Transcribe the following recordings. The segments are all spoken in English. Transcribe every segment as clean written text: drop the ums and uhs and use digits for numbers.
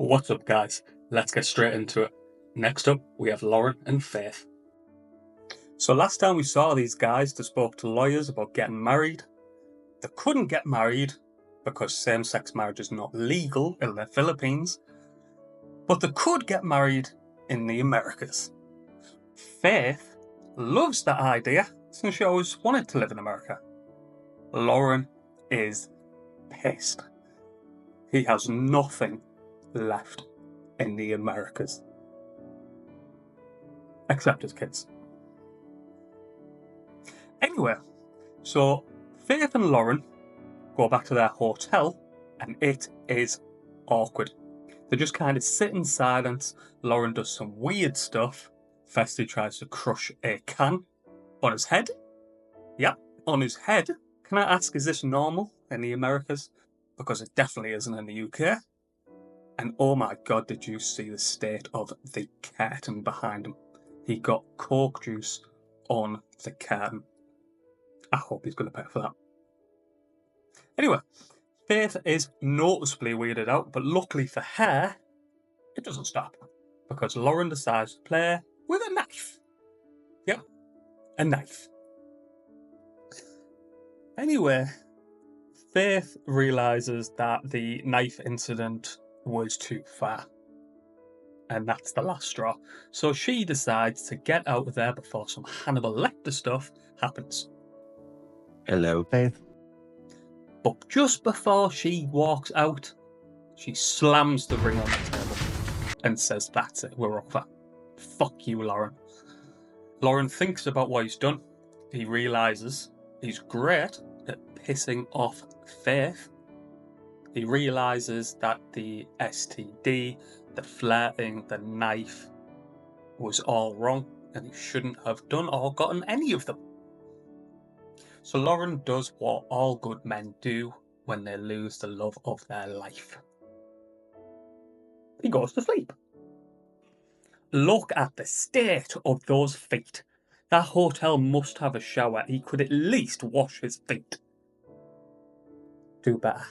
What's up, guys? Let's get straight into it. Next up, we have Loren and Faith. So last time we saw these guys, they spoke to lawyers about getting married. They couldn't get married because same-sex marriage is not legal in the Philippines, but they could get married in the Americas. Faith loves that idea since she always wanted to live in America. Loren is pissed. He has nothing left in the Americas. Except his kids. Anyway, so Faith and Loren go back to their hotel and it is awkward. They just kind of sit in silence. Loren does some weird stuff. Festy tries to crush a can on his head. Yep, on his head. Can I ask, is this normal in the Americas? Because it definitely isn't in the UK. And oh my god, did you see the state of the curtain behind him? He got Coke juice on the curtain. I hope he's going to pay for that. Anyway, Faith is noticeably weirded out, but luckily for her, it doesn't stop. Because Loren decides to play with a knife. Yep, a knife. Anyway, Faith realises that the knife incident was too far. And that's the last straw. So she decides to get out of there before some Hannibal Lecter stuff happens. Hello, Faith. But just before she walks out, she slams the ring on the table and says, "That's it, we're over. Fuck you, Loren." Loren thinks about what he's done. He realises he's great at pissing off Faith. He realises that the STD, the flirting, the knife was all wrong and he shouldn't have done or gotten any of them. So Loren does what all good men do when they lose the love of their life. He goes to sleep. Look at the state of those feet. That hotel must have a shower. He could at least wash his feet. Do better.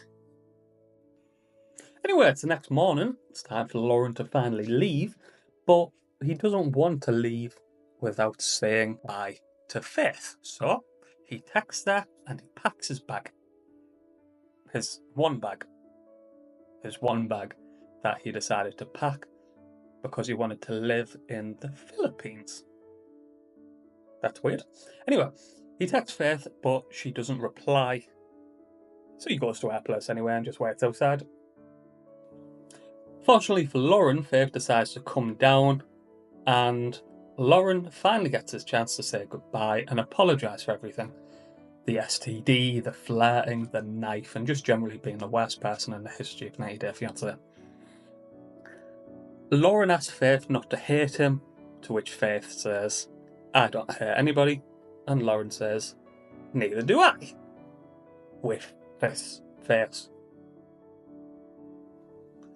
Anyway, it's the next morning. It's time for Loren to finally leave, but he doesn't want to leave without saying bye to Faith. So he texts her and he packs his bag. His one bag that he decided to pack because he wanted to live in the Philippines. That's weird. Anyway, he texts Faith, but she doesn't reply. So he goes to her place anyway and just waits outside. Fortunately for Loren, Faith decides to come down, and Loren finally gets his chance to say goodbye and apologise for everything. The STD, the flirting, the knife, and just generally being the worst person in the history of 90 Day Fiancé. Loren asks Faith not to hate him, to which Faith says, "I don't hate anybody," and Loren says, "Neither do I," with this face.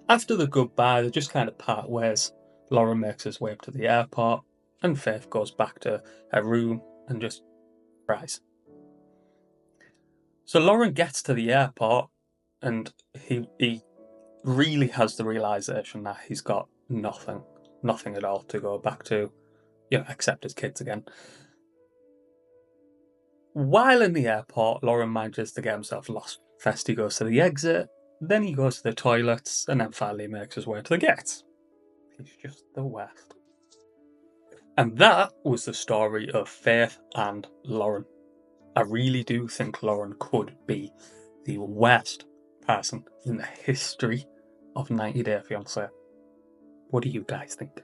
After the goodbye, they just kind of part ways. Loren makes his way up to the airport, and Faith goes back to her room and just cries. So Loren gets to the airport, and he really has the realisation that he's got nothing at all to go back to, except his kids again. While in the airport, Loren manages to get himself lost. First he goes to the exit, then he goes to the toilets, and then finally makes his way to the gates. He's just the worst. And that was the story of Faith and Loren. I really do think Loren could be the worst person in the history of 90 Day Fiancé. What do you guys think?